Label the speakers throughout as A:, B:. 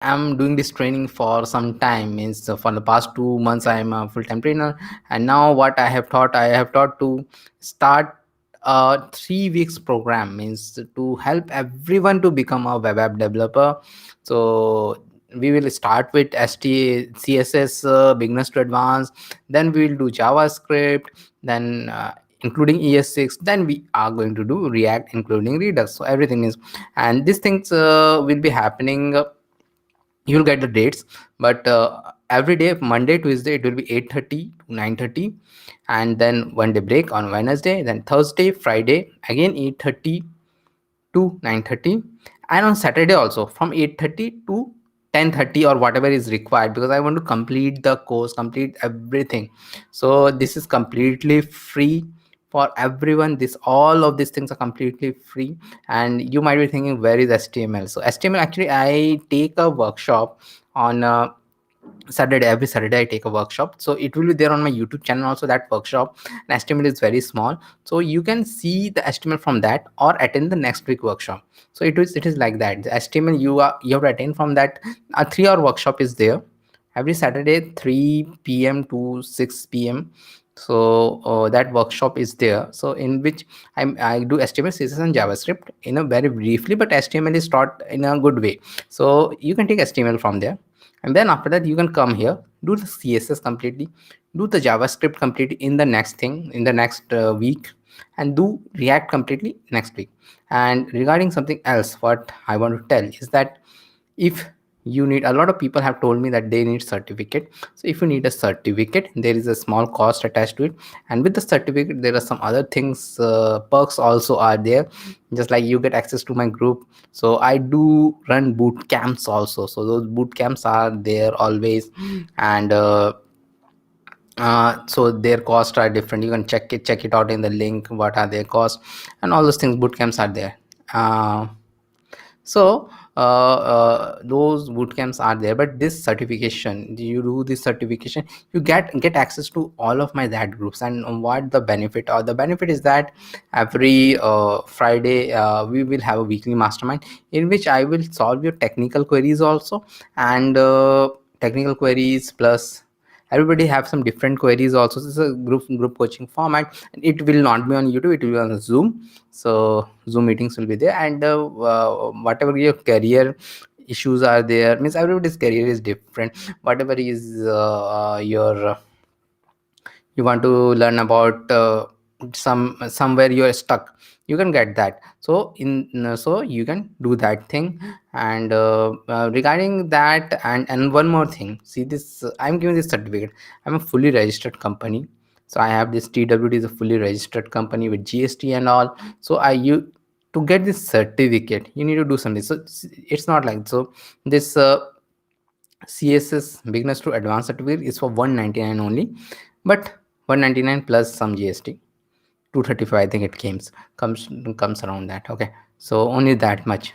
A: am doing this training for some time. Means for the past 2 months I am a full-time trainer, and now what I have taught to start a 3 weeks program, means to help everyone to become a web app developer. So we will start with CSS, beginners to advanced, then we will do JavaScript, then including ES6, then we are going to do React including Redux. So everything is, and these things will be happening, you'll get the dates, but every day, Monday, Tuesday, it will be 8:30 to 9:30, and then one day break on Wednesday, then Thursday, Friday again 8:30 to 9:30, and on Saturday also from 8:30 to 10:30 or whatever is required, because I want to complete the course, complete everything. So this is completely free for everyone. This, all of these things are completely free. And you might be thinking, where is HTML? So HTML, actually I take a workshop on Saturday. Every Saturday I take a workshop, so it will be there on my YouTube channel also, that workshop. And HTML is very small, so you can see the HTML from that or attend the next week workshop. So it is like that. The HTML, you have to attend from that. A 3 hour workshop is there every Saturday, 3 p.m. to 6 p.m. So that workshop is there, so in which I do HTML, CSS and JavaScript in a very briefly, but HTML is taught in a good way. So you can take HTML from there, and then after that you can come here, do the CSS completely, do the JavaScript completely in the next thing, in the next week, and do React completely next week. And regarding something else, what I want to tell is that if you need, a lot of people have told me that they need certificate. So if you need a certificate, there is a small cost attached to it, and with the certificate there are some other things, perks also are there. Just like you get access to my group. So I do run boot camps also, so those boot camps are there always. And so their costs are different. You can check it out in the link, what are their costs, and all those things. Boot camps are there. So those boot camps are there, but this certification, you do this certification, you get access to all of my that groups. And what the benefit, or the benefit is that every Friday we will have a weekly mastermind, in which I will solve your technical queries also. And technical queries plus everybody have some different queries also. This is a group coaching format, and it will not be on YouTube, it will be on Zoom. So Zoom meetings will be there. And whatever your career issues are there, means everybody's career is different. Whatever is your you want to learn about, somewhere you're stuck, you can get that. So so you can do that thing. And regarding that, and one more thing, see this, I'm giving this certificate, I'm a fully registered company. So I have this TWD is a fully registered company with GST and all. So you, to get this certificate, you need to do something. So it's not like, so this CSS beginners to advanced certificate is for 199 only, but 199 plus some GST, 235 I think it comes around that. Okay, so only that much,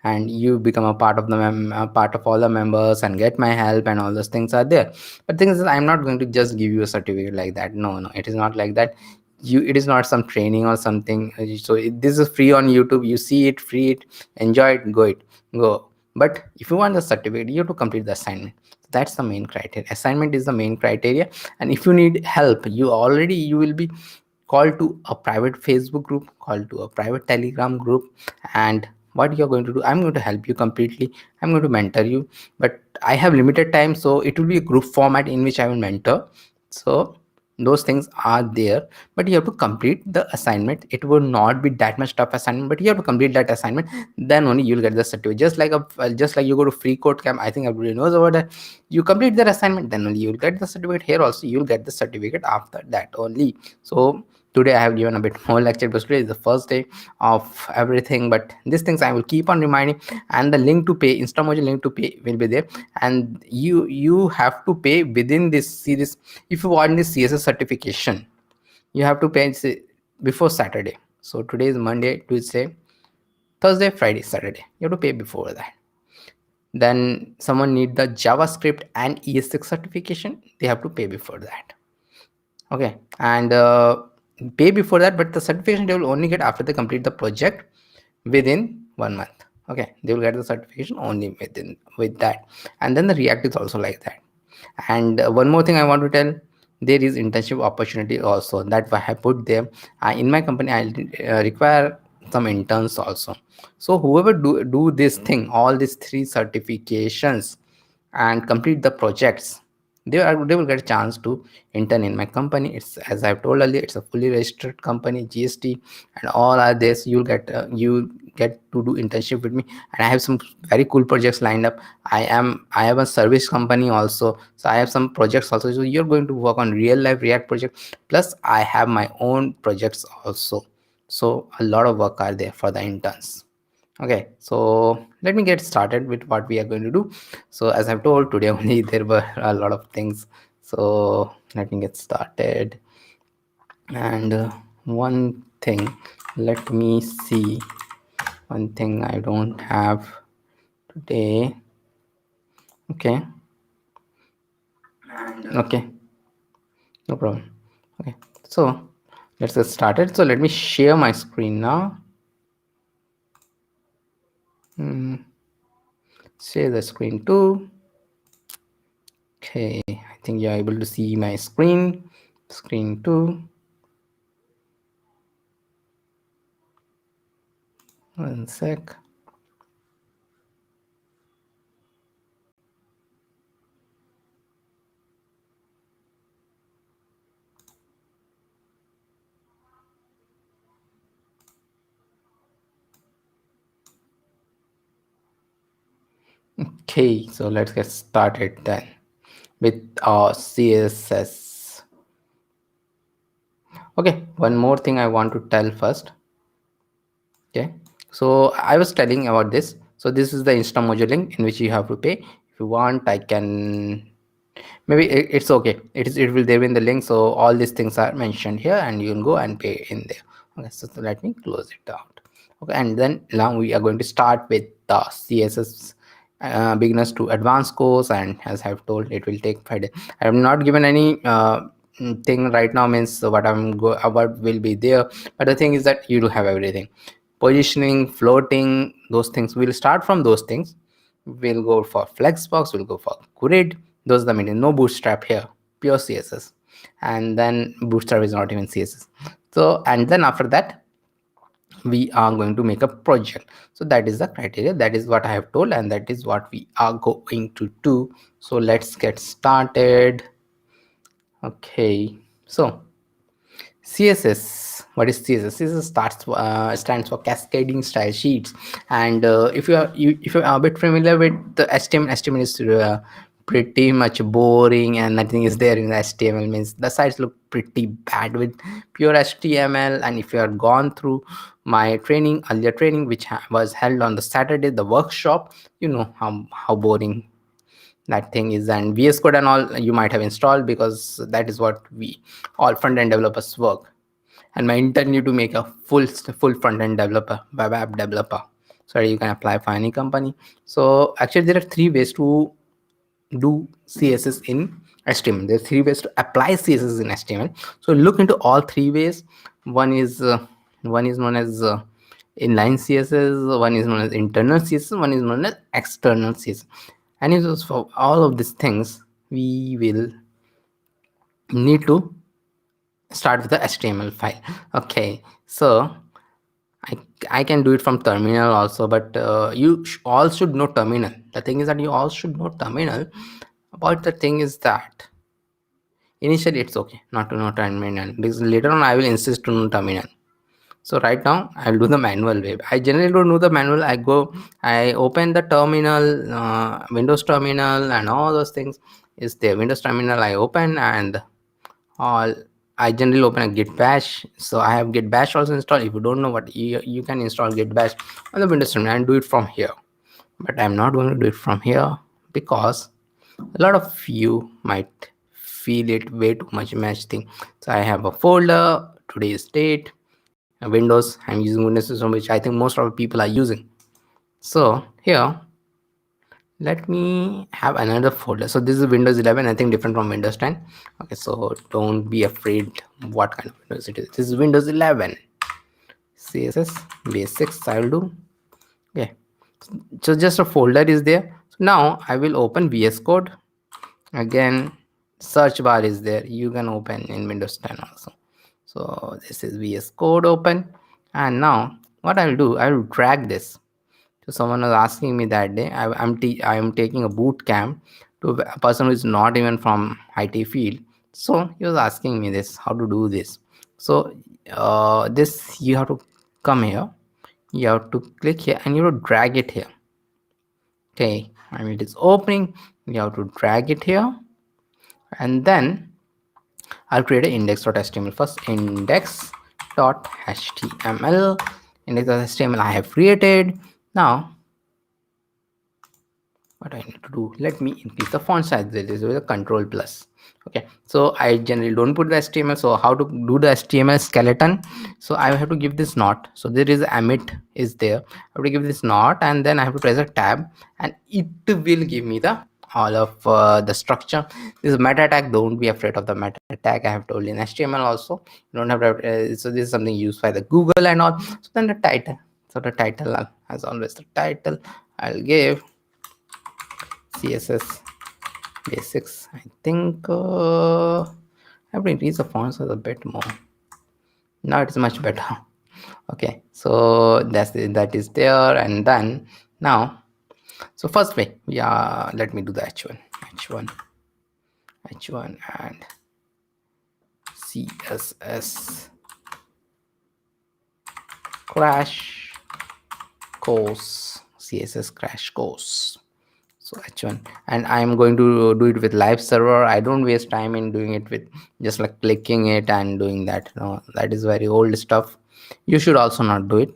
A: and you become a part of a part of all the members and get my help, and all those things are there. But thing is, I'm not going to just give you a certificate like that. No, it is not like that. It is not some training or something. So this is free on YouTube. You see it, free it, enjoy it, go. But if you want the certificate, you have to complete the assignment. That's the main criteria. Assignment is the main criteria. And if you need help, you will be called to a private Facebook group, called to a private Telegram group. And what you're going to do, I'm going to help you completely, I'm going to mentor you. But I have limited time, so it will be a group format in which I will mentor. So those things are there, but you have to complete the assignment. It will not be that much tough assignment, but you have to complete that assignment. Then only you'll get the certificate. Just like you go to free code camp, I think everybody knows about that. You complete that assignment, then only you'll get the certificate. Here also you'll get the certificate after that only. So today I have given a bit more lecture, because today is the first day of everything. But these things I will keep on reminding. And the link to pay, Instamoji link to pay will be there. And you have to pay within this series. If you want this CSS certification, you have to pay before Saturday. So today is Monday, Tuesday, Thursday, Friday, Saturday, you have to pay before that. Then someone need the JavaScript and ES6 certification, they have to pay before that. Okay, and pay before that, but the certification they will only get after they complete the project within 1 month. Okay, they will get the certification only with that. And then the React is also like that. And one more thing I want to tell, there is internship opportunity also, that why I put there. In my company I require some interns also. So whoever do this thing, all these three certifications and complete the projects, they will get a chance to intern in my company. It's, as I've told earlier, it's a fully registered company, GST and all are this. You get to do internship with me, and I have some very cool projects lined up. I have a service company also, so I have some projects also. So you're going to work on real life React project, plus I have my own projects also. So a lot of work are there for the interns. Okay, so let me get started with what we are going to do. So as I've told, today only there were a lot of things, so let me get started. And one thing, let me see, one thing I don't have today. Okay, okay, no problem. Okay, so let's get started. So let me share my screen now. Share the screen too. Okay, I think you're able to see my screen too. One sec. Okay, so let's get started then with our CSS. Okay, one more thing I want to tell first. Okay, so I was telling about this. So this is the Insta module link in which you have to pay. If you want, I can, maybe it's okay, it will there in the link. So all these things are mentioned here and you can go and pay in there. Okay, so let me close it out. Okay, and then now we are going to start with the CSS beginners to advanced course, and as I've told, it will take 5 days. I have not given any thing right now, means what will be there, but the thing is that you do have everything. Positioning, floating, those things, we'll start from those things. We'll go for Flexbox, we'll go for Grid. Those are the main. No Bootstrap here, pure CSS. And then Bootstrap is not even CSS. So, and then after that, we are going to make a project. So that is the criteria. That is what I have told, and that is what we are going to do. So let's get started. Okay. So CSS. What is CSS? CSS stands for cascading style sheets. And if you are a bit familiar with the HTML is pretty much boring, and nothing is there in the HTML. Means the sites look pretty bad with pure HTML. And if you have gone through my earlier training, which was held on the Saturday, the workshop, you know how boring that thing is. And VS Code and all you might have installed, because that is what we all front-end developers work. And my intern need to make a full front-end developer, web app developer, so you can apply for any company. So actually there are three ways to do CSS in HTML. There are three ways to apply CSS in HTML. So look into all three ways. One is known as inline CSS, one is known as internal CSS, one is known as external CSS. And it was for all of these things we will need to start with the HTML file. Okay, so I can do it from terminal also, but you all should know terminal. The thing is that you all should know terminal. About the thing is that initially it's okay not to know terminal, because later on I will insist to know terminal. So right now I'll do the manual way. I generally don't know the manual. I open the terminal, Windows terminal and all those things is there. Windows terminal I open, and all I generally open a git bash. So I have git bash also installed. If you don't know what, you can install git bash on the Windows terminal and do it from here. But I'm not going to do it from here, because a lot of you might feel it way too much match thing. So I have a folder, today's date, Windows. I'm using Windows system, which I think most of the people are using. So here, let me have another folder. So this is Windows 11, I think different from Windows 10. Okay, so don't be afraid what kind of Windows it is. This is Windows 11. CSS basics I will do. Okay, So just a folder is there. So now I will open VS Code. Again, search bar is there, you can open in Windows 10 also. So this is VS Code open, and now what I will do, I will drag this. So someone was asking me that day, I am taking a boot camp to a person who is not even from IT field. So he was asking me this, how to do this. So this you have to come here, you have to click here, and you have to drag it here. Okay, and it is opening, you have to drag it here, and then I'll create an index.html first. Index.html, index.html I have created. Now what I need to do, let me increase the font size. This is with a control plus. Okay, so I generally don't put the HTML. So how to do the HTML skeleton? So I have to give this not. So there is emit is there. I have to give this not, and then I have to press a tab, and it will give me the all of the structure. This meta tag, don't be afraid of the meta tag. I have told in HTML also, you don't have to, so this is something used by the Google and all. So then the title, so the title, as always, the title I'll give CSS basics. I think I have to increase the font size a bit more. Now it's much better. Okay, so that is there. And then now, so first way, yeah, let me do the h1 and CSS crash course, CSS crash course. So h1, and I'm going to do it with live server. I don't waste time in doing it with just like clicking it and doing that. No, that is very old stuff. You should also not do it.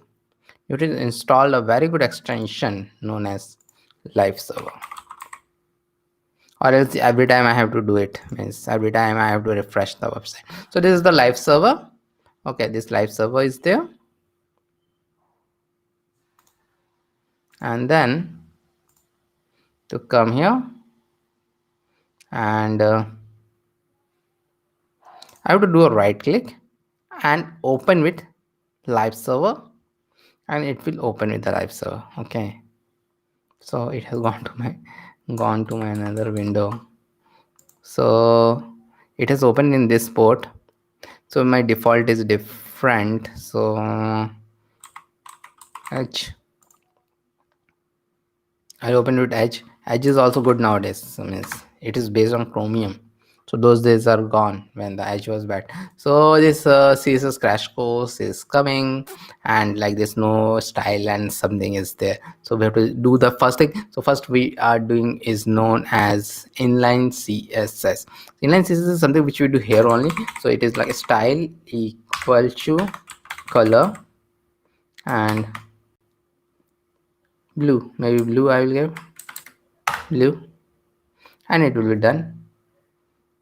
A: You should install a very good extension known as live server, or else every time I have to do it, means every time I have to refresh the website. So this is the live server. Okay, this live server is there, and then to come here, and I have to do a right click and open with live server, and it will open with the live server. Okay, so it has gone to my another window. So it has opened in this port. So my default is different. So H, I'll open with Edge. Edge is also good nowadays. So means it is based on Chromium. So those days are gone when the Edge was bad. So this CSS crash course is coming, and like this no style and something is there. So we have to do the first thing. So first we are doing is known as inline CSS. Inline CSS is something which we do here only. So it is like style equal to color and blue. Maybe blue I will give blue, and it will be done.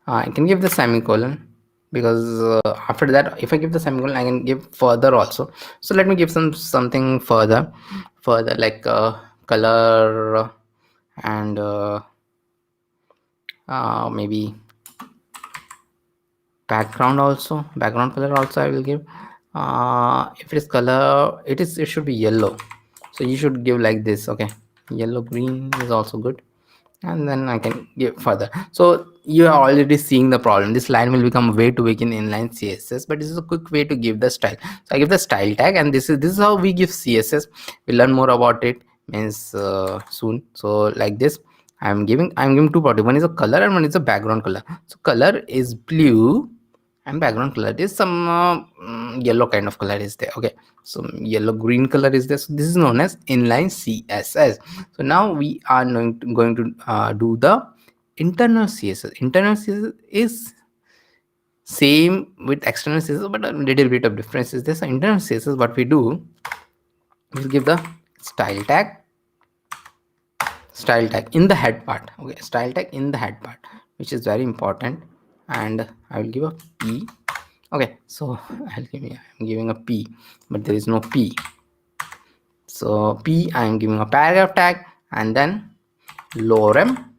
A: I can give the semicolon, because after that if I give the semicolon I can give further also. So let me give something further like color and maybe background color also I will give. If it is color, it should be yellow, so you should give like this. Okay, yellow green is also good, and then I can give further. So you are already seeing the problem. This line will become way too big in inline CSS, but this is a quick way to give the style. So I give the style tag, and this is how we give CSS. We'll learn more about it means soon. So like this, I'm giving two properties. One is a color and one is a background color. So color is blue and background color is some yellow kind of color is there. Okay, so yellow green color is there. So this is known as inline CSS. So now we are going to do the internal CSS. Internal CSS is same with external CSS, but a little bit of difference is this. So internal CSS, what we do, we'll give the style tag in the head part. Okay, style tag in the head part, which is very important, and I will give a p. Okay, so I'm giving a p, but there is no p. So p, I am giving a paragraph tag, and then lorem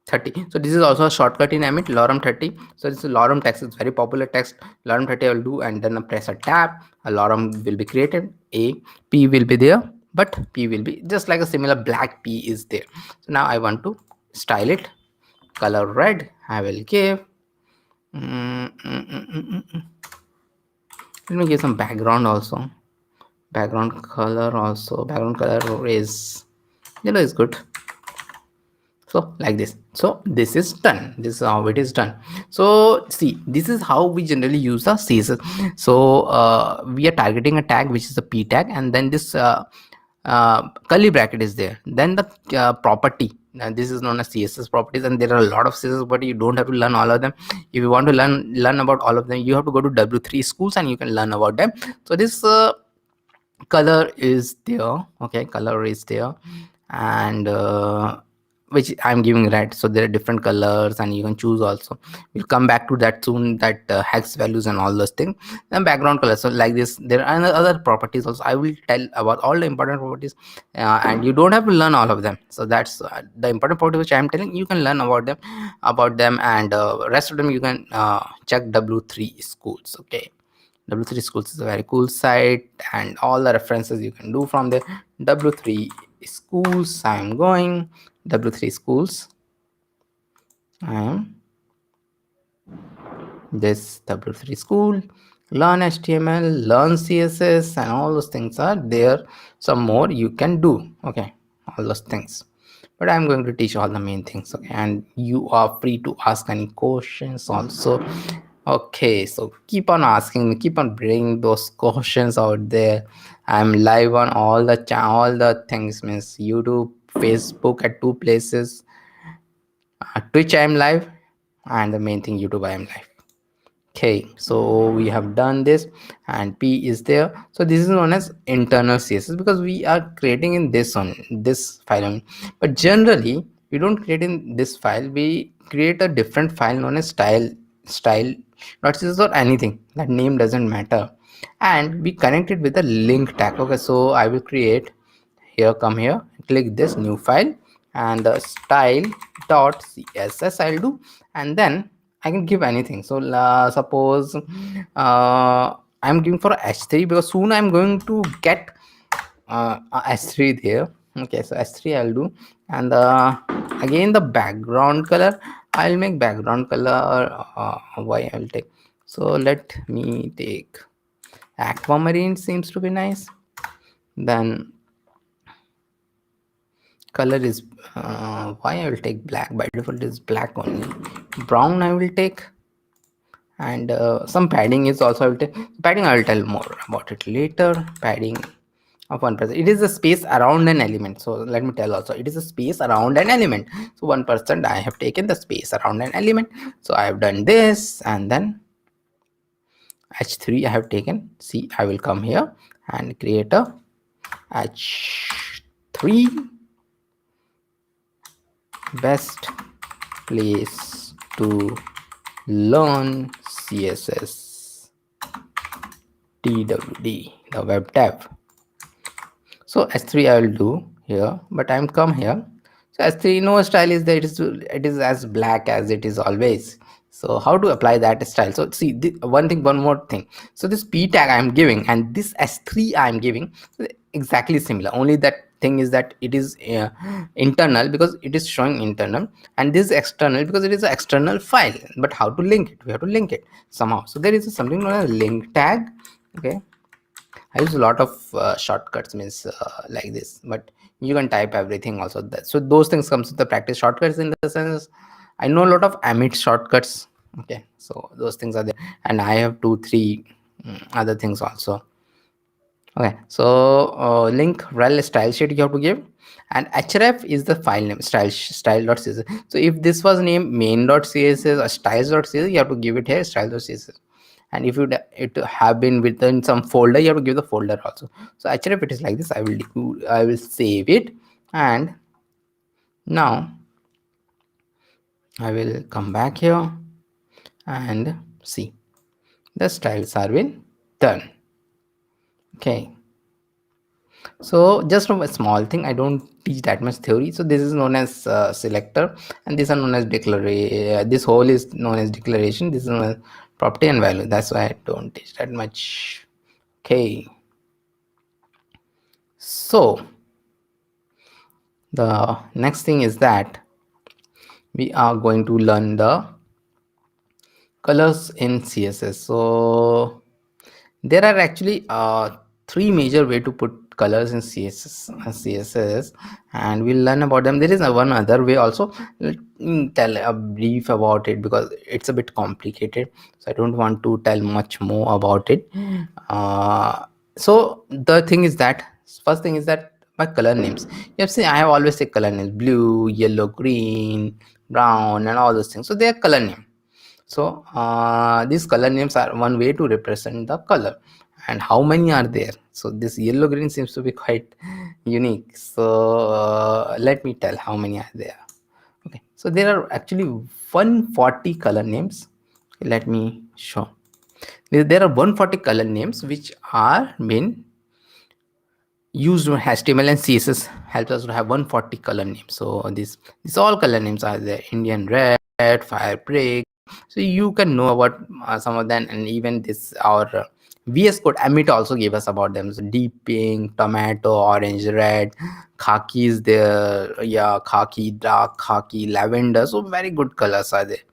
A: 30. So this is also a shortcut in Emmet, lorem 30. So this is lorem text, it's very popular text. Lorem 30 I will do, and then press a tab, a lorem will be created, a p will be there, but p will be just like a similar black p is there. So now I want to style it, color red. I will give let me give some background also, background color also. Background color is yellow is good. So like this. So this is done, this is how it is done. So see, this is how we generally use the CSS. So we are targeting a tag which is a p tag, and then this curly bracket is there, then the property. Now this is known as CSS properties, and there are a lot of CSS, but you don't have to learn all of them. If you want to learn about all of them, you have to go to W3 schools and you can learn about them. So this color is there, okay, color is there, and which I'm giving red. So there are different colors and you can choose also. We'll come back to that soon, that hex values and all those things. Then background color, so like this. There are other properties also. I will tell about all the important properties, and you don't have to learn all of them. So that's the important property which I'm telling. You can learn about them, and rest of them you can check W3 schools. Okay, W3 Schools is a very cool site, and all the references you can do from there. W3 Schools, I am going W3 Schools. I am this W3 School. Learn HTML, learn CSS, and all those things are there. Some more you can do. Okay, all those things. But I'm going to teach all the main things. Okay, and you are free to ask any questions also. Okay, so keep on asking me, keep on bringing those questions out there. I'm live on all the things, means YouTube, Facebook at two places. Twitch I'm live, and the main thing YouTube I am live. Okay, so we have done this, and p is there. So this is known as internal CSS, because we are creating in this on this file only. But generally we don't create in this file, we create a different file known as style.css or anything, that name doesn't matter, and we connect it with a link tag. Okay, so I will create here, come here, click this new file, and the style.css I'll do, and then I can give anything. So suppose I'm giving for h3, because soon I'm going to get a h3 there. Okay, so h3 I'll do, and again the background color, I'll make background color why I'll take. So let me take aquamarine, seems to be nice. Then color is why I will take black, by default is black only. Brown I will take, and some padding is also I will take. Padding I will tell more about it later. Padding of 1%, it is a space around an element. So let me tell also, it is a space around an element. So 1% I have taken the space around an element. So I have done this, and then h3 I have taken. See, I will come here and create a h3 best place to learn CSS TWD, the web tab. So h3 I will do here, but I'm come here. So h3 no style is there, it is as black as it is always. So how to apply that style? So see, one more thing. So this p tag I'm giving, and this s3 I'm giving, exactly similar. Only that thing is that it is internal, because it is showing internal, and this is external because it is an external file. But how to link it? We have to link it somehow. So there is something known as link tag. Okay, I use a lot of shortcuts, means like this, but you can type everything also. So those things comes with the practice. Shortcuts in the sense, I know a lot of Amit shortcuts. Okay, so those things are there, and I have 2 3 other things also. Okay, so link rel style sheet you have to give, and href is the file name, style.css. So if this was named main.css or styles.css, you have to give it here style.css. And if it have been within some folder, you have to give the folder also. So href, it is like this. I will save it, and now I will come back here and see the styles are been done. Okay, so just a small thing, I don't teach that much theory. So this is known as selector, and these are known as declaration. This whole is known as declaration. This is known as property and value. That's why I don't teach that much. Okay, So the next thing is that we are going to learn the colors in CSS. So there are actually three major way to put colors in CSS, and we'll learn about them. There is one other way also. Let me tell a brief about it because it's a bit complicated, so I don't want to tell much more about it. So the thing is that first thing is that my color names. You have seen I have always said color names: blue, yellow, green, brown, and all those things. So they are color name. So these color names are one way to represent the color. And how many are there? So this yellow green seems to be quite unique. So let me tell how many are there. Okay, so there are actually 140 color names. Let me show. There are 140 color names which are been used on HTML and CSS helps us to have 140 color names. So these all color names are there: Indian red, fire break. So you can know about some of them, and even this our VS Code Amit also gave us about them. So deep pink, tomato, orange, red, khaki is there. Yeah, khaki, dark khaki, lavender. So very good colors are there.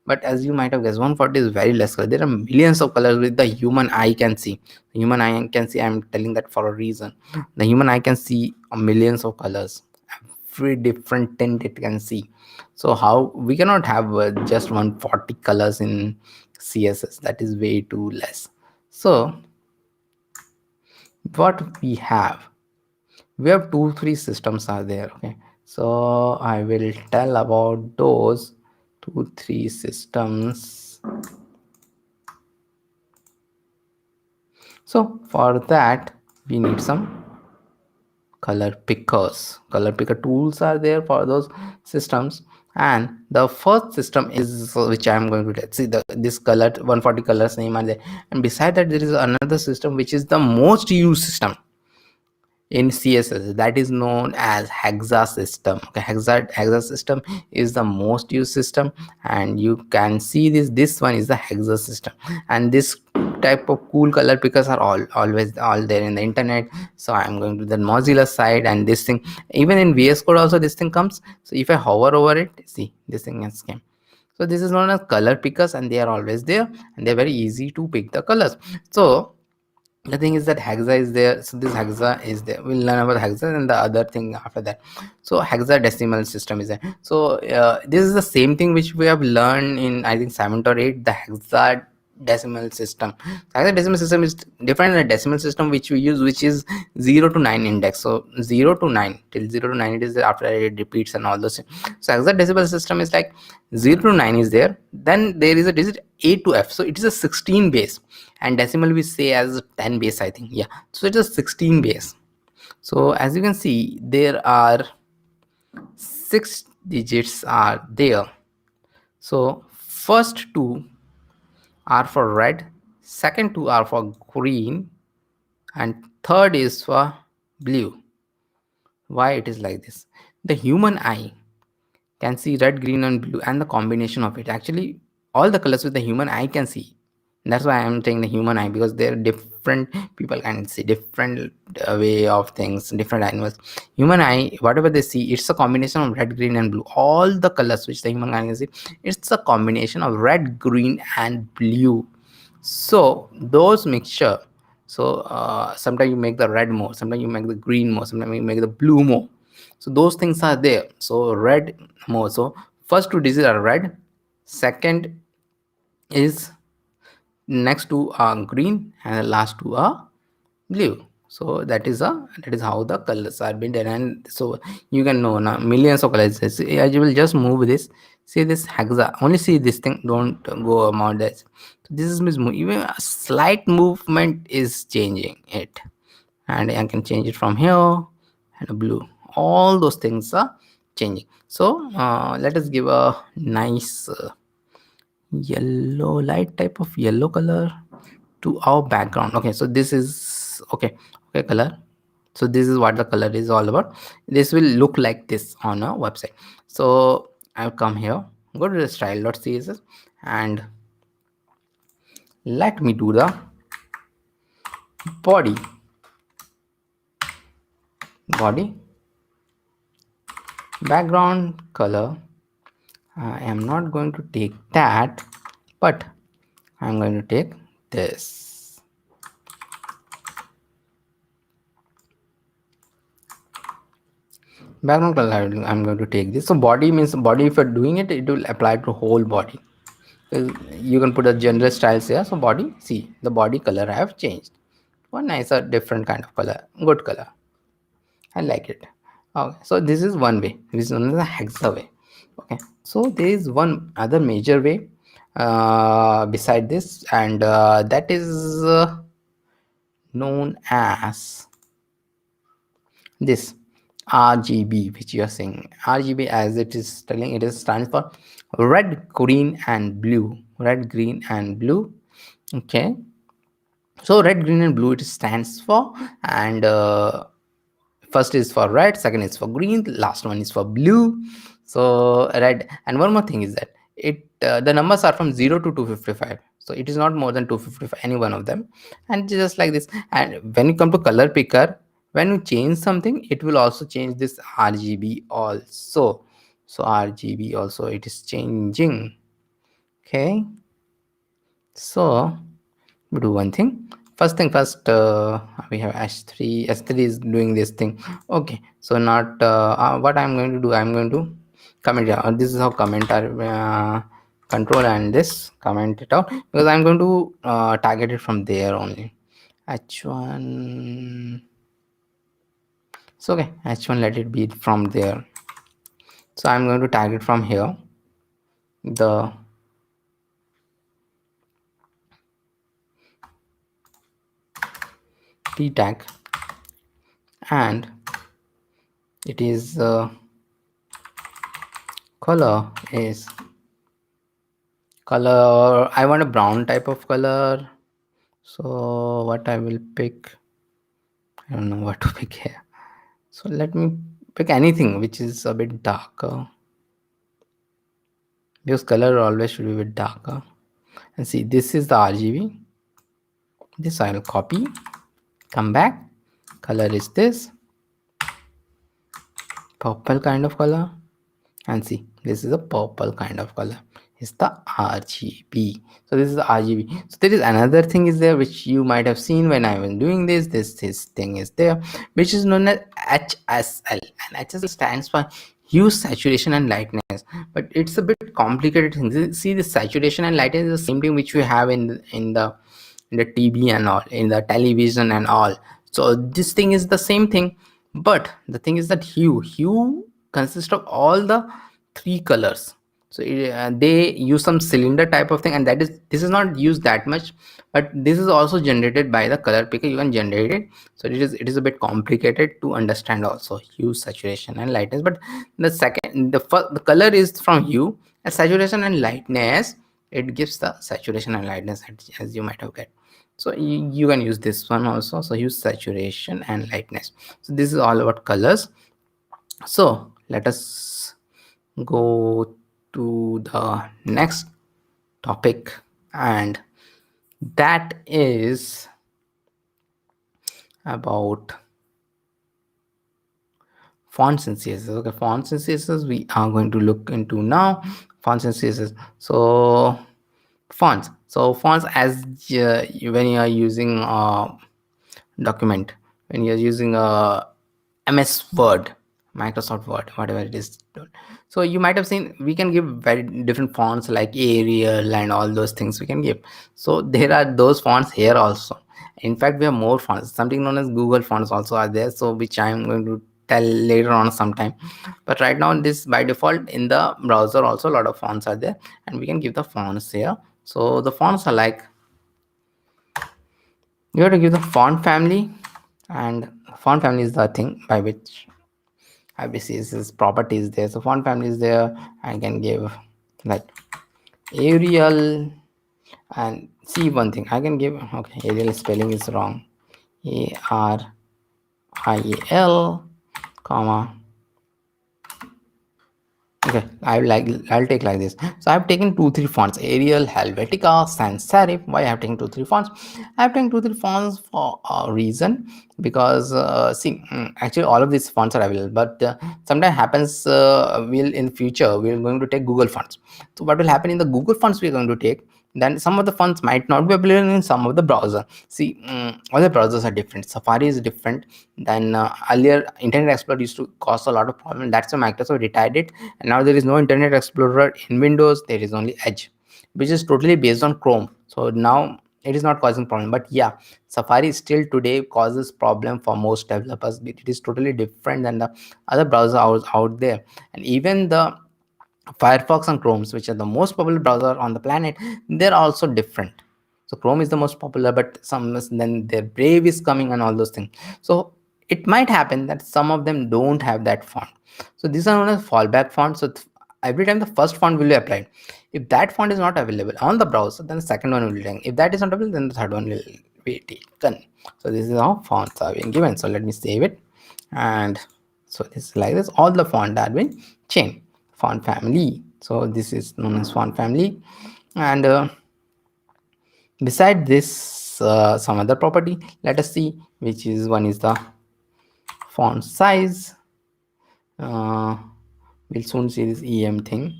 A: But as you might have guessed, 140 is very less color. There are millions of colors which the human eye can see. The human eye can see. I'm telling that for a reason. The human eye can see millions of colors, every different tint it can see. So how we cannot have just 140 colors in CSS? That is way too less. So what we have two three systems are there. Okay, so I will tell about those two three systems. So for that we need some color pickers. Color picker tools are there for those systems. And the first system is which I am going to see this color 140 colors name are there. And beside that there is another system which is the most used system in CSS, that is known as hexa system. Okay, hexa system is the most used system, and you can see this one is the hexa system. And this type of cool color pickers are always all there in the internet. So I am going to the Mozilla side, and this thing even in VS Code also this thing comes. So if I hover over it, see this thing has came. So this is known as color pickers, and they are always there, and they're very easy to pick the colors. So the thing is that hexa is there. So this hexa is there. We'll learn about hexa and the other thing after that. So hexadecimal system is there. So this is the same thing which we have learned in I think 7th or 8th, the hexadecimal system. Hexadecimal system is different than a decimal system which we use, which is 0 to 9 index. So 0 to 9 till 0 to 9 it is there, after it repeats and all those things. So hexadecimal system is like 0 to 9 is there, then there is a digit A to F. So it is a 16 base, and decimal we say as 10 base I think. Yeah, so it is 16 base. So as you can see there are 6 digits are there. So first two are for red, second two are for green, and third is for blue. Why it is like this? The human eye can see red, green, and blue, and the combination of it. Actually, all the colors with the human eye can see. That's why I'm saying the human eye, because they're different. People can see different way of things, different animals. Human eye, whatever they see, it's a combination of red, green, and blue. All the colors which the human eye can see, it's a combination of red, green, and blue. So those mixture. So sometimes you make the red more, sometimes you make the green more, sometimes you make the blue more. So those things are there. So red more. So first two digits are red, second is next two are green, and the last two are blue. So that is how the colors are been done. And so you can know now millions of colors. I will just move this. See this hexa, only see this thing, don't go among this. So this is even a slight movement is changing it, and I can change it from here, and a blue, all those things are changing. So let us give a nice yellow, light type of yellow color to our background. Okay, so this is okay color. So this is what the color is all about. This will look like this on a website. So I'll come here, go to the style.css, and let me do the body. body background color. I am not going to take that, but I'm going to take this. Background color, I'm going to take this. So body means body, if you're doing it, it will apply to whole body. You can put a general styles here. So body, see the body color I have changed. One nicer different kind of color, good color. I like it. Okay, so this is one way. This is another hexa way. Okay, so there is one other major way beside this, and that is known as this RGB, which you are saying. RGB, as it is telling, it is stands for red, green, and blue. Red, green, and blue. Okay, so red, green, and blue it stands for, and first is for red, second is for green, last one is for blue. So red, and one more thing is that it the numbers are from 0 to 255, so it is not more than 255 any one of them, and just like this. And when you come to color picker, when you change something, it will also change this RGB also. So RGB also it is changing. Okay, so we do one thing. First thing first, we have s3 is doing this thing. Okay, so not what I'm going to do, I'm going to comment here. This is how comment are control, and this comment it out, because I'm going to target it from there only. H1, so okay, H1 let it be from there. So I'm going to tag it from here, the p tag, and it is color is color. I want a brown type of color, so what I will pick, I don't know what to pick here. So let me pick anything which is a bit darker, because color always should be a bit darker. And see, this is the RGB. This I will copy, come back, color is this purple kind of color, and see, this is a purple kind of color, is the RGB. So this is the RGB. So there is another thing is there, which you might have seen when I was doing this thing is there, which is known as HSL, and HSL stands for hue, saturation, and lightness. But it's a bit complicated thing. See, the saturation and lightness is the same thing which we have in the TV and all, in the television and all. So this thing is the same thing, but the thing is that hue consists of all the three colors. So they use some cylinder type of thing, and that is, this is not used that much, but this is also generated by the color picker. You can generate it, so it is a bit complicated to understand also, hue, saturation, and lightness. But the color is from hue, and saturation and lightness, it gives the saturation and lightness, as you might have get. So you can use this one also. So use saturation and lightness. So this is all about colors. So let us go to the next topic, and that is about fonts and CSS. Okay, fonts and CSS we are going to look into now. Fonts and CSS. So fonts. So fonts, as when you are using document, when you're using a MS Word, Microsoft Word, whatever it is. So you might have seen we can give very different fonts like Arial and all those things we can give. So there are those fonts here also. In fact, we have more fonts, something known as Google fonts also are there, so which I'm going to tell later on sometime. But right now, this by default in the browser also a lot of fonts are there, and we can give the fonts here. So the fonts are like, you have to give the font family, and font family is the thing by which CSS properties there. So font family is there. I can give like Arial, and see one thing I can give. Okay, Arial spelling is wrong. ARIAL, comma Okay, I'll take like this. So I've taken 2 3 fonts: Arial, Helvetica, Sans Serif. Why I've taken 2 3 fonts? I've taken 2 3 fonts for a reason, because see, actually all of these fonts are available, but sometimes happens, we'll in future we're going to take Google fonts. So what will happen in the Google fonts we're going to take? Then some of the fonts might not be available in some of the browser. See, all the browsers are different. Safari is different than earlier. Internet Explorer used to cause a lot of problem. That's why Microsoft retired it, and now there is no Internet Explorer in Windows. There is only Edge, which is totally based on Chrome. So now it is not causing problem. But yeah, Safari still today causes problem for most developers. It is totally different than the other browser out there. And even the Firefox and Chromes, which are the most popular browser on the planet, they're also different. So Chrome is the most popular, but some then their Brave is coming and all those things. So it might happen that some of them don't have that font. So these are known as fallback fonts. So every time the first font will be applied. If that font is not available on the browser, then the second one will be taken. If that is not available, then the third one will be taken. So this is how fonts are being given. So let me save it. And so this is like this. All the font are being changed. Font family. So this is known as font family. And beside this, some other property, let us see, which is one is the font size. We'll soon see this em thing.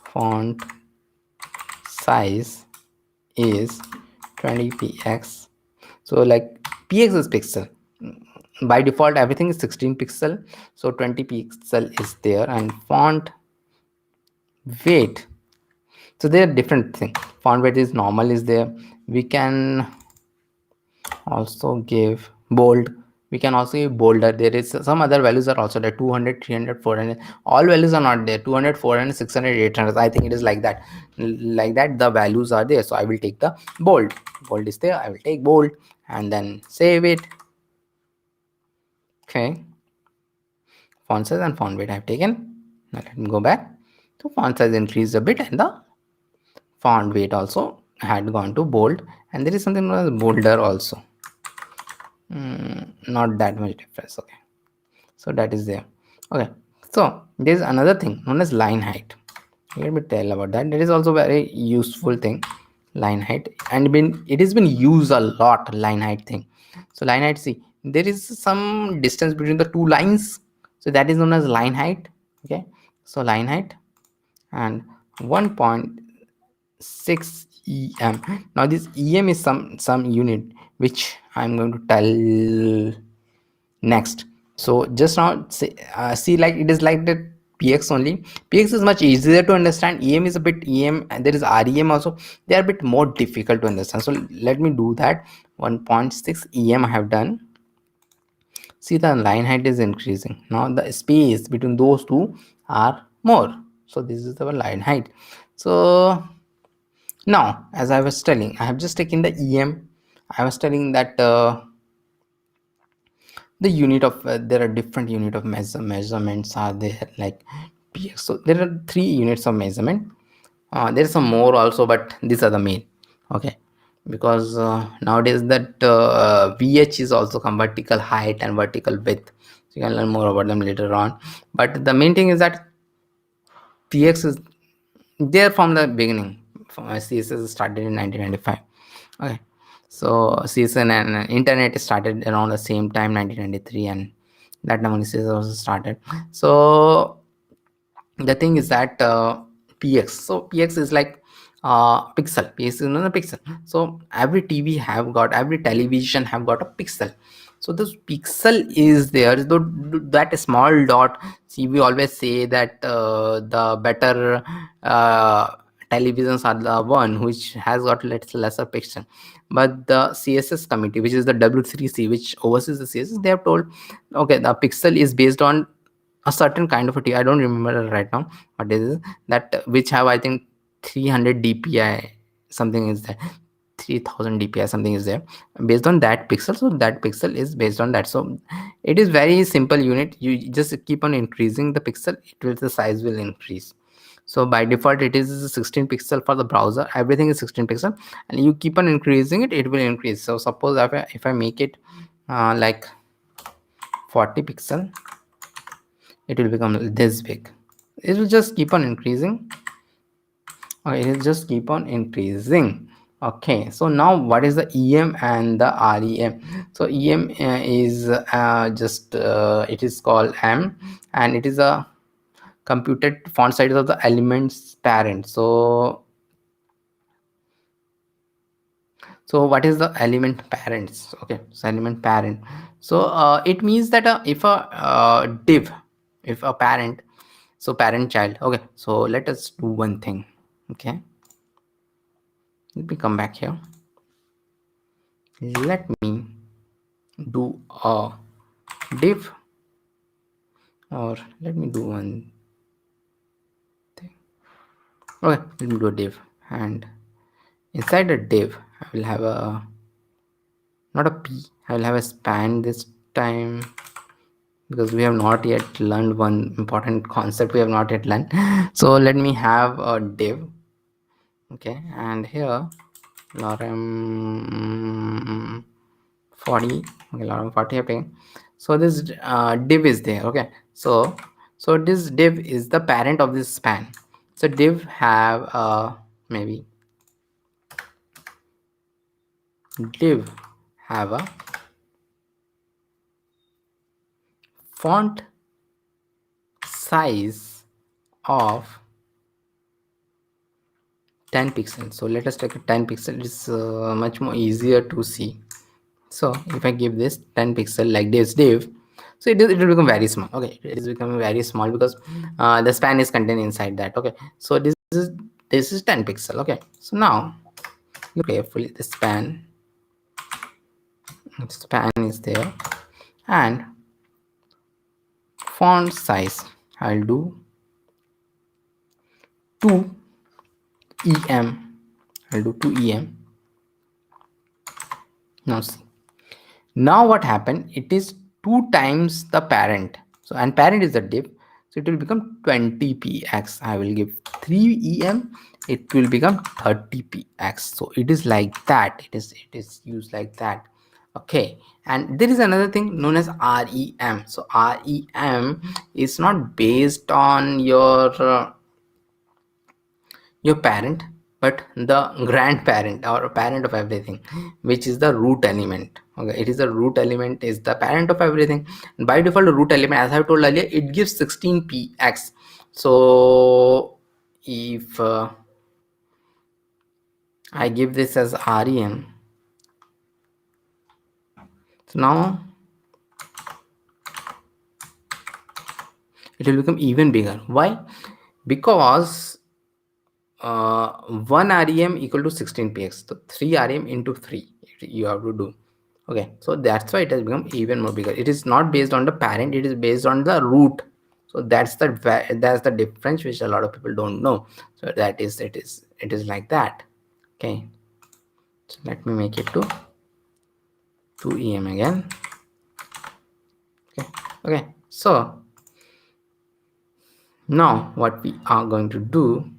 A: Font size is 20 px. So like px is pixel. By default everything is 16 pixel, so 20 pixel is there. And font weight, so there are different things. Font weight is normal is there. We can also give bold. We can also give bolder. There is some other values are also there: 200, 300, 400. All values are not there: 200, 400, 600, 800. I think it is like that. Like that the values are there. So I will take the bold. Bold is there. I will take bold and then save it. Okay, font size and font weight I have taken. Now let me go back. So font size increased a bit, and the font weight also had gone to bold. And there is something known as bolder also. Not that much difference. Okay, so that is there. Okay, so there is another thing known as line height. Let me tell about that. That is also very useful thing, line height, and it has been used a lot, line height thing. So line height, see, there is some distance between the two lines, so that is known as line height. Okay, so line height and 1.6 em. Now this em is some unit which I'm going to tell next. So just now see, like it is like the px only. Px is much easier to understand. Em is a bit, em, and there is rem also. They are a bit more difficult to understand. So let me do that. 1.6 em I have done. See, the line height is increasing. Now the space between those two are more. So this is our line height. So now, as I was telling, I have just taken the em. I was telling that the unit of there are different unit of measurements are there, like px. So there are 3 units of measurement. There is some more also, but these are the main. Okay, because nowadays that vh is also come, vertical height and vertical width. So you can learn more about them later on, but the main thing is that px is there from the beginning. CSS started in 1995. Okay, so CSS and internet started around the same time, 1993, and that time only CSS also started. So the thing is that px, so px is like pixel. Px is another pixel. So every TV have got, every television have got a pixel. So this pixel is there. That small dot. See, we always say that the better televisions are the one which has got lesser pixel. But the CSS committee, which is the W3C, which oversees the CSS, they have told, okay, the pixel is based on a certain kind of a TV. I don't remember right now what is that, which have, I think, 300 dpi something is there, 3000 dpi something is there, based on that pixel. So that pixel is based on that. So it is very simple unit. You just keep on increasing the pixel, it will, the size will increase. So by default it is 16 pixel for the browser. Everything is 16 pixel, and you keep on increasing it, it will increase. So suppose if I make it like 40 pixel, it will become this big. it will just keep on increasing. Okay, it will just keep on increasing. Okay, so now what is the em and the rem? So em is just it is called m, and it is a computed font size of the elements parent. So what is the element parents? Okay, so element parent, so it means that if a div, if a parent, so parent child. Okay, so let us do one thing. Okay, let me come back here. Let me do a div, or let me do one thing. Okay, let me do a div, and inside a div I will have a, not a p, I will have a span this time, because we have not yet learned one important concept we have not yet learned. So let me have a div. Okay, and here lorem 40. Okay, lorem 40 happening. So this div is there. Okay, so this div is the parent of this span. So div have maybe div have a font size of 10 pixels. So let us take a 10 pixel. It's much more easier to see. So if I give this 10 pixel like this div, so it will become very small. Okay, it is becoming very small because the span is contained inside that. Okay, so this is 10 pixel. Okay, so now look carefully, the span is there, and font size I'll do 2 em. I'll do 2 em. Now see, now what happened, it is 2 times the parent. So, and parent is the div, so it will become 20px. I will give 3 em, it will become 30px. So it is like that, it is used like that. Okay, and there is another thing known as rem. So rem is not based on your parent, but the grandparent or parent of everything, which is the root element. Okay, it is the root element is the parent of everything. And by default, the root element, as I told earlier, it gives 16px. So if I give this as rem, so now it will become even bigger. Why? Because 1 rem equal to 16px, so 3 rem into 3 you have to do. Okay, so that's why it has become even more bigger. It is not based on the parent, it is based on the root. So that's the difference which a lot of people don't know. So that is it is like that. Okay, so let me make it to 2 em again. Okay, so now what we are going to do,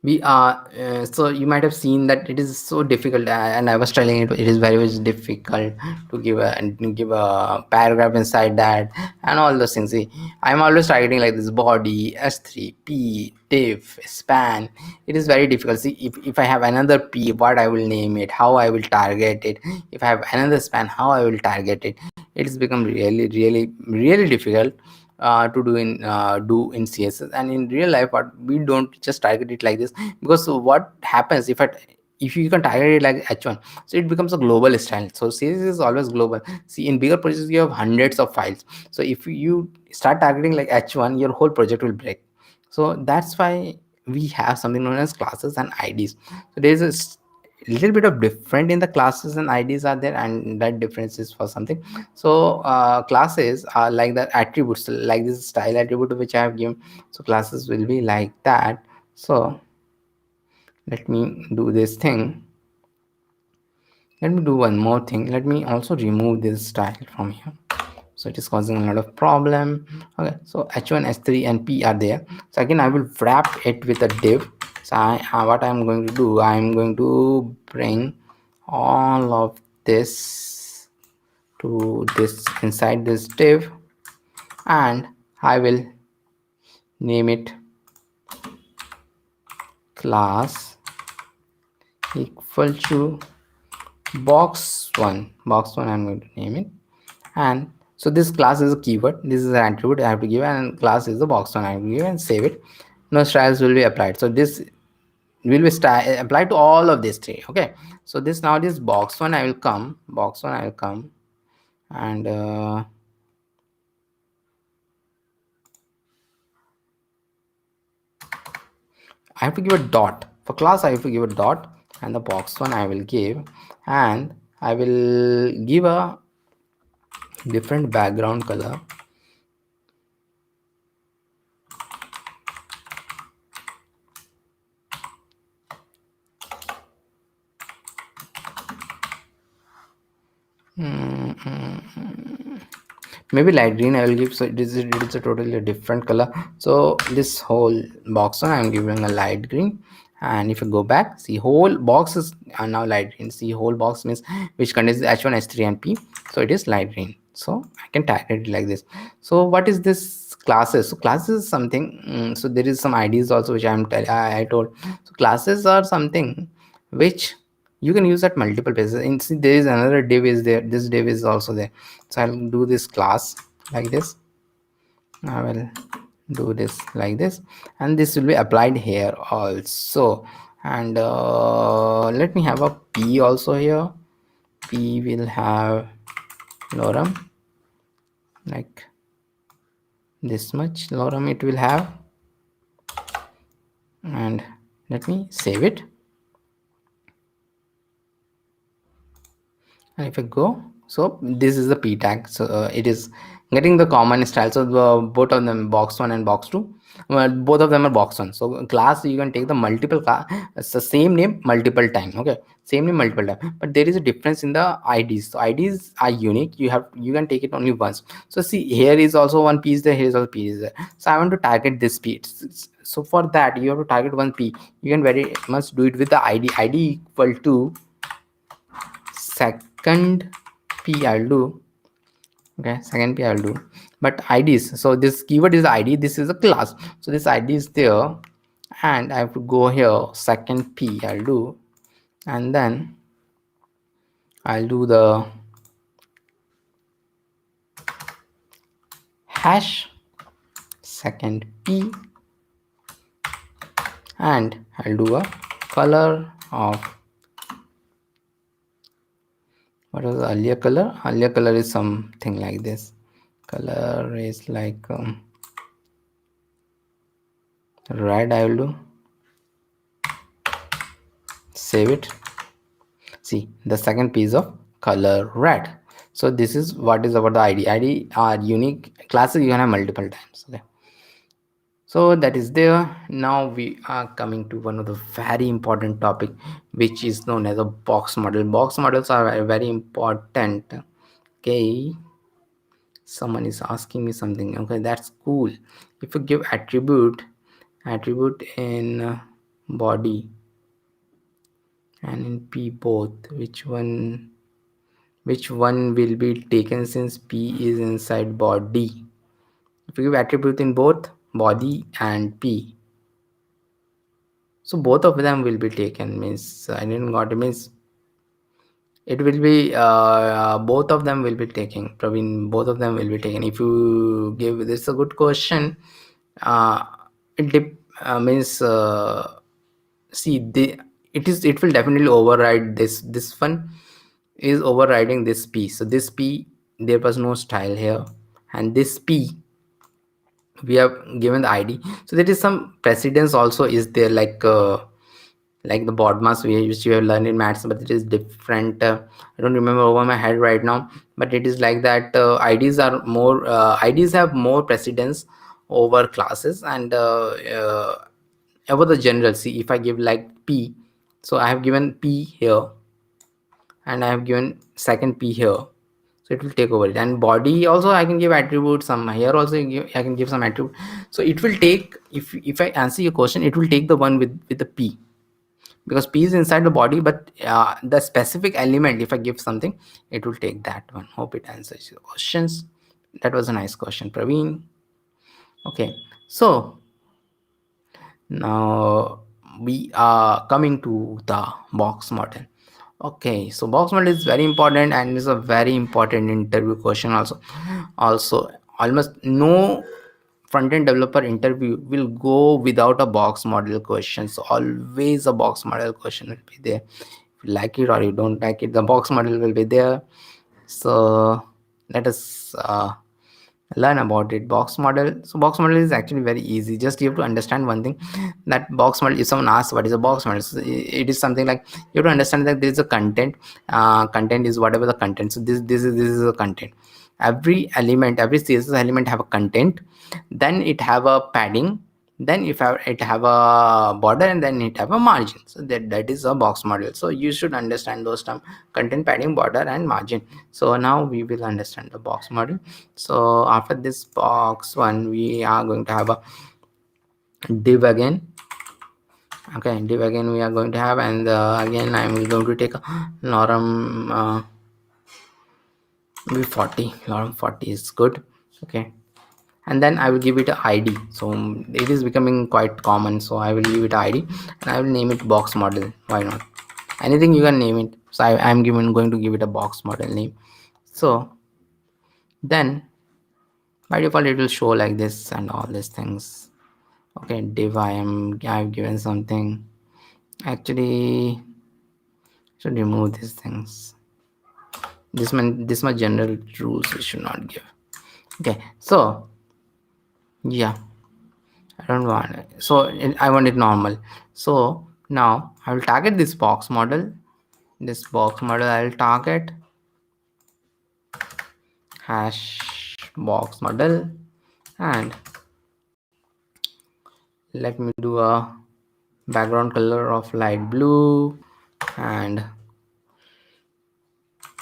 A: we are so you might have seen that it is so difficult, and I was telling it is very much difficult to give a paragraph inside that and all those things. See, I'm always targeting like this: body, s3, p, div, span. It is very difficult. See, if I have another p, what I will name it, how I will target it. If I have another span, how I will target it. It has become really difficult do in css. And in real life, what we don't just target it like this, because what happens if you can target it like h1, so it becomes a global style. So css is always global. See, in bigger projects you have hundreds of files, so if you start targeting like h1, your whole project will break. So that's why we have something known as classes and ids. So there's little bit of different in the classes and ids are there, and that difference is for something. So classes are like the attributes, like this style attribute which I have given. So classes will be like that. So let me do this thing. Let me do one more thing. Let me also remove this style from here, so it is causing a lot of problem. Okay, so h1, h3 and p are there. So again I will wrap it with a div. So what I'm going to do, I'm going to bring all of this to this inside this div, and I will name it class equal to box1. I'm going to name it. And so this class is a keyword, this is an attribute I have to give, and class is the box1 I have to give, and save it. No styles will be applied, so this will be applied to all of these three. Okay, so this now this box1 I will come, and I have to give a dot for class. I have to give a dot, and the box1 I will give, and I will give a different background color. Maybe light green I will give. So it is a totally different color. So this whole box one I'm giving a light green, and if you go back, see whole box is now light green. See whole box means which contains h1, h3 and p, so it is light green. So I can tag it like this. So what is this classes? So classes is something, so there is some IDs also which I told. So classes are something which you can use at multiple places. And see, there is another div is there, this div is also there. So I'll do this class like this, I will do this like this, and this will be applied here also. And let me have a p also here. P will have lorem, like this much lorem it will have, and let me save it. And if I go, so this is the p tag. So it is getting the common style. So both of them, box1 and box2, both of them are box1. So class, you can take the multiple class, it's the same name multiple time. Okay, same name multiple time, but there is a difference in the IDs. So IDs are unique, you can take it only once. So see, here is also one piece there, here is also piece there. So I want to target this p. So for that you have to target one p. You can very much do it with the id equal to second p. I'll do, okay, second p I'll do, but IDs, so this keyword is ID, this is a class, so this ID is there, and I have to go here, second p I'll do, and then I'll do the hash second p, and I'll do a color of, what was the earlier color? Earlier color is something like this. Color is like red. I will do, save it. See, the second piece of color red. So this is what is about the ID are unique classes, you can have multiple times. Okay, so that is there. Now we are coming to one of the very important topic, which is known as a box model. Box models are very, very important. Okay, someone is asking me something. Okay, that's cool. If you give attribute in body and in p both, which one will be taken since p is inside body? If you give attribute in both body and p, so both of them will be taken, means I didn't got it, means it will be both of them will be taken, Praveen, both of them will be taken. If you give this a good question, uh, means see, it will definitely override this one is overriding this p. So this p, there was no style here, and this p we have given the ID. So there is some precedence also is there, like the BODMAS which you have learned in maths, but it is different. I don't remember over my head right now, but it is like that. IDs have more precedence over classes, and over the general. See, if I give like p, so I have given p here, and I have given second p here, so it will take over it. And body also I can give attributes, some here also I can give some attribute. So it will take, if I answer your question, it will take the one with the p, because p is inside the body, but the specific element, if I give something, it will take that one. Hope it answers your questions. That was a nice question, Praveen. Okay, so Now we are coming to the box model. Okay, so box model is very important and is a very important interview question also. Also, almost no front-end developer interview will go without a box model question. So always a box model question will be there. If you like it or you don't like it, the box model will be there. So let us learn about it. Box model. So box model is actually very easy. Just you have to understand one thing, that box model, if someone asks what is a box model, so it is something like you have to understand that there is a content. Content is whatever the content. So this is a content. Every element, every CSS element have a content, then it have a padding, then if it have a border, and then it have a margin. So that is a box model. So you should understand those terms: content, padding, border, and margin. So now we will understand the box model. So after this box one, we are going to have a div again. Okay, div again we are going to have, and again I am going to take a lorem v40. Lorem 40 is good. Okay, and then I will give it a ID. So it is becoming quite common, so I will give it a ID and I will name it box model. Why not? Anything you can name it. So I'm going to give it a box model name. So then by default it will show like this and all these things. Okay, div I've given something. Actually should remove these things. This much general rules we should not give. Okay, so yeah, I don't want it. So I want it normal. So now I will target this box model. This box model I will target hash box model, and let me do a background color of light blue and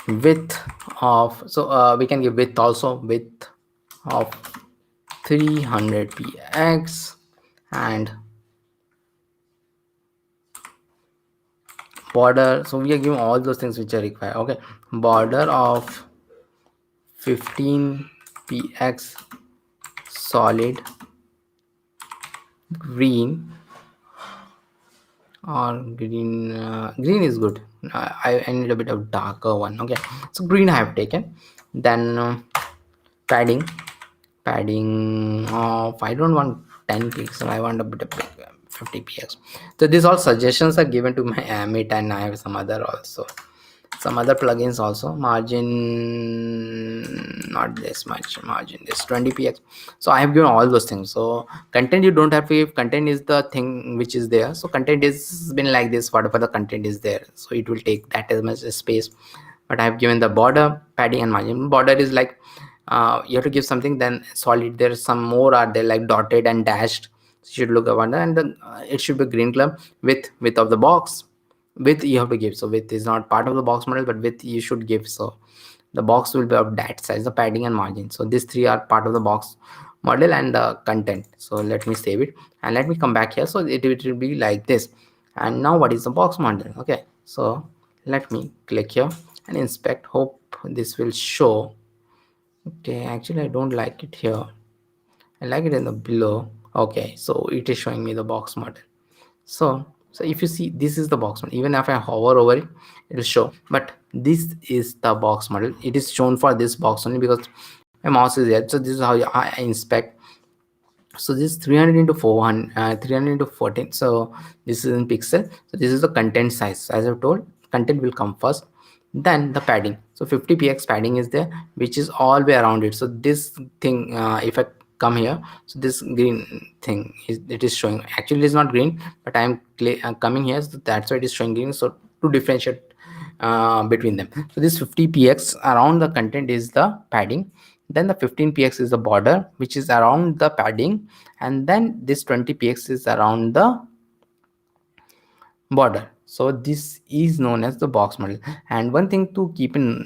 A: width of, so we can give width also, width of 300 px, and border, so we are giving all those things which are required. Okay, border of 15 px solid green, or green is good. I need a bit of darker one. Okay, so green I have taken. Then padding of, I don't want 10 pixel, I want a bit of 50 px. So these all suggestions are given to my Amit, and I have some other plugins also. Margin not this much, margin this 20 px. So I have given all those things. So content you don't have to give. Content is the thing which is there. So content is been like this, whatever the content is there, so it will take that as much space. But I have given the border, padding, and margin. Border is like you have to give something, then solid. There's some more are there like dotted and dashed. So you should look around, and it should be green color. Width of the box, width you have to give. So width is not part of the box model, but width you should give. So the box will be of that size, the padding and margin. So these three are part of the box model and the content. So let me save it and let me come back here. So it will be like this. And now what is the box model? Okay, so let me click here and inspect. Hope this will show. Okay, actually I don't like it here, I like it in the below. Okay, so it is showing me the box model. So if you see, this is the box model. Even if I hover over it, it will show, but this is the box model. It is shown for this box only because my mouse is there. So this is how I inspect. So this is 300 into 400, 300 into 14. So this is in pixel. So this is the content size. As I've told, content will come first, then the padding. So 50 px padding is there, which is all way around it. So this thing, if I come here, so this green thing it is showing. Actually it is not green, but I am coming here, so that's why it is showing green. So to differentiate between them, so this 50 px around the content is the padding, then the 15 px is the border which is around the padding, and then this 20 px is around the border. So this is known as the box model. And one thing to keep in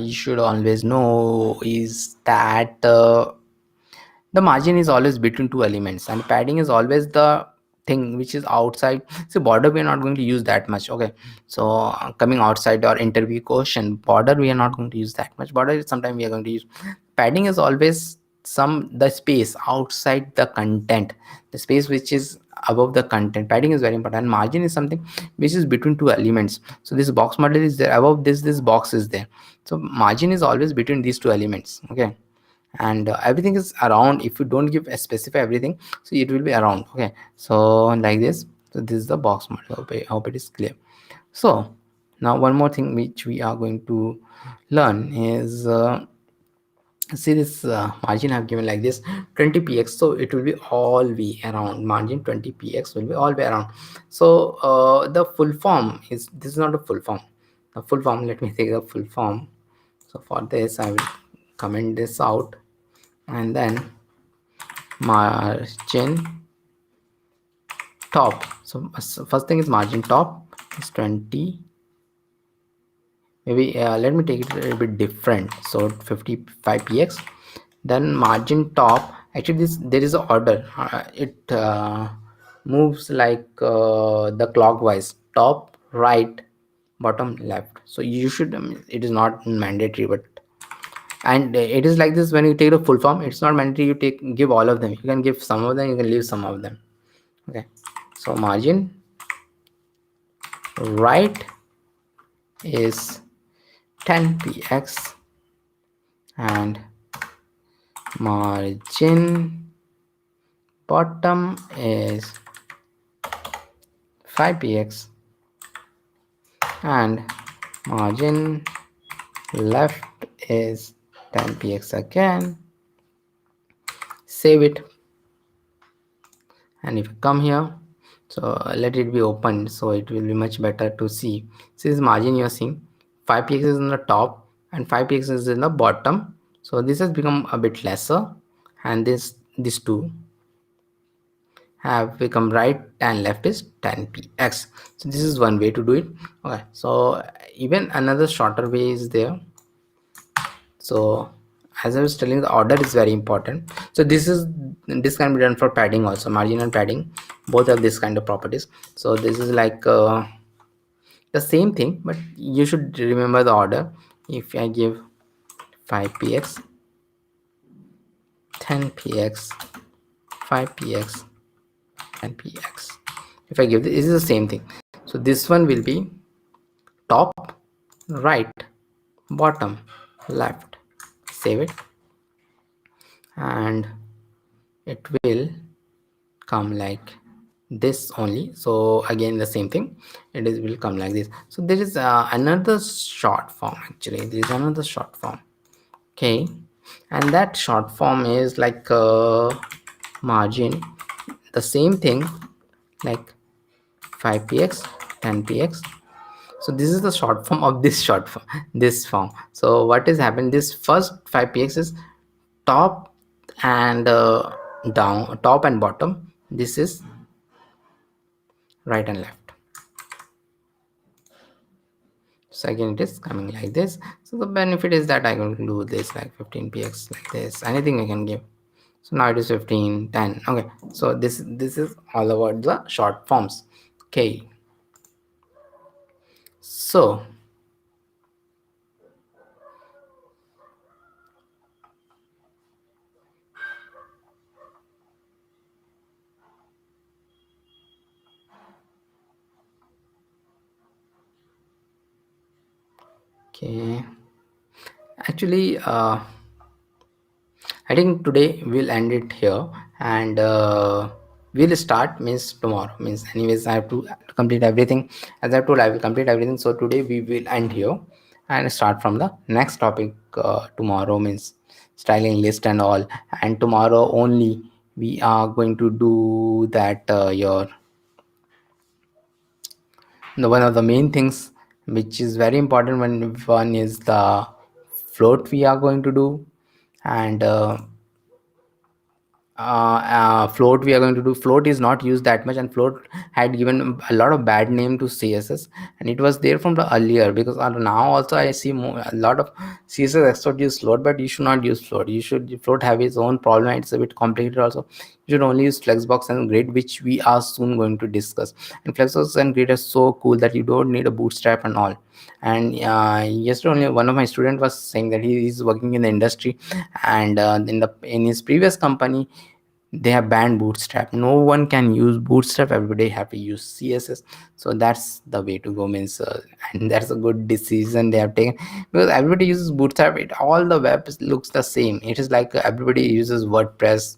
A: you should always know is that the margin is always between two elements, and padding is always the thing which is outside. So border we are not going to use that much. Okay, so coming outside or interview question, border we are not going to use that much. Border is sometimes we are going to use. Padding is always the space outside the content, the space which is above the content. Padding is very important. And margin is something which is between two elements. So this box model is there, above this box is there. So margin is always between these two elements. Okay. And everything is around. If you don't give a specify everything, so it will be around. Okay, so like this. So this is the box model. Hope it is clear. So now one more thing which we are going to learn is see this margin I have given like this 20 px, so it will be all way around. Margin 20 px will be all way around. So the full form is, this is not a full form. The full form, let me take the full form. So for this I will comment this out, and then margin top. So first thing is margin top is 20. Maybe let me take it a little bit different. So 55 px. Then margin top, actually this there is a order. It moves like the clockwise, top, right, bottom, left. So you should it is not mandatory, but and it is like this. When you take the full form, it's not mandatory you give all of them. You can give some of them, you can leave some of them. Okay, so margin right is 10 px, and margin bottom is 5 px, and margin left is 10 px again. Save it, and if you come here, so let it be open, so it will be much better to see. This margin you are seeing 5 px is in the top and 5 px is in the bottom. So this has become a bit lesser, and these two have become right and left is 10 px. So this is one way to do it. Okay, so even another shorter way is there. So as I was telling, the order is very important. So this can be done for padding also. Margin and padding both have this kind of properties. So this is like the same thing, but you should remember the order. If I give 5 px, 10 px, 5 px, 10 px, if I give this is the same thing. So this one will be top, right, bottom, left. Save it, and it will come like this only. So again the same thing, will come like this. So there is another short form. Actually there is another short form. Okay, and that short form is like margin, the same thing, like 5 px, 10 px. So this is the short form of this short form, this form. So what is happening, this first 5 px is top and down, top and bottom. This is right and left. So again it is coming like this. So the benefit is that I can do this like 15 px like this, anything I can give. So now it is 15, 10. Okay, so this is all about the short forms. Okay, so okay, actually I think today we'll end it here, and we'll start means tomorrow. Means anyways I have to complete everything. As I told, I will complete everything. So today we will end here and start from the next topic tomorrow, means styling list and all. And tomorrow only we are going to do that your one of the main things which is very important. One is the float we are going to do, and float we are going to do. Float is not used that much, and float had given a lot of bad name to css, and it was there from the earlier, because now also I see a lot of css experts use float, but you should not use float. Float have its own problem, it's a bit complicated also. You should only use Flexbox and Grid, which we are soon going to discuss. And Flexbox and Grid are so cool that you don't need a bootstrap and all. And yesterday only one of my student was saying that he is working in the industry, and in his previous company they have banned bootstrap. No one can use bootstrap, everybody have to use css. So that's the way to go, means and that's a good decision they have taken, because everybody uses bootstrap. It all the web looks the same. It is like everybody uses wordpress.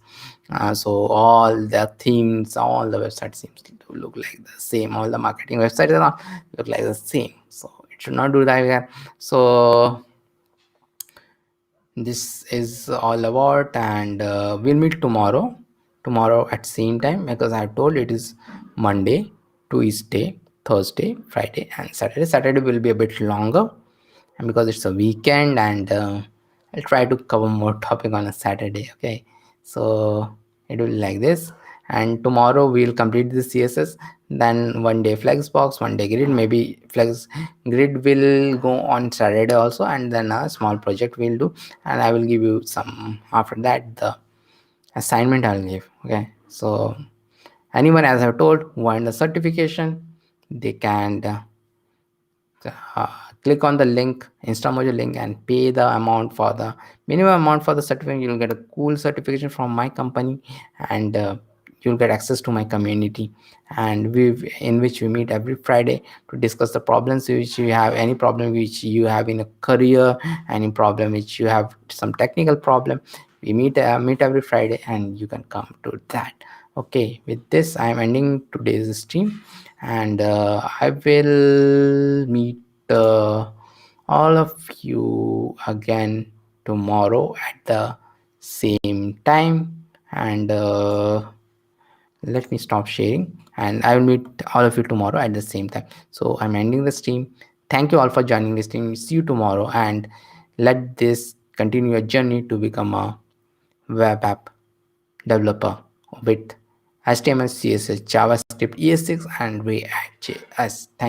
A: So all the themes, all the websites seems to look like the same. All the marketing websites look like the same. So it should not do that again. So this is all about, and we'll meet tomorrow at same time, because I told it is Monday, Tuesday, Thursday, Friday and Saturday will be a bit longer, and because it's a weekend, and I'll try to cover more topic on a Saturday. Okay, so it will be like this. And tomorrow we'll complete the css, then one day flexbox, one day grid. Maybe flex grid will go on Saturday also, and then a small project we'll do, and I will give you some after that the assignment I'll give. Okay, so anyone, as I've told, who want the certification, they can uh, click on the link, instamojo link, and pay the amount for the minimum amount for the certificate. You'll get a cool certification from my company, and you'll get access to my community, and we in which we meet every Friday to discuss the problems which you have, any problem which you have in a career, any problem which you have, some technical problem. We meet every Friday, and you can come to that. Okay, with this I am ending today's stream, and I will meet all of you again tomorrow at the same time. And let me stop sharing, and I will meet all of you tomorrow at the same time. So I'm ending the stream. Thank you all for joining this stream. See you tomorrow, and let this continue a journey to become a web app developer with HTML, CSS, JavaScript, ES6, and React.js. Thank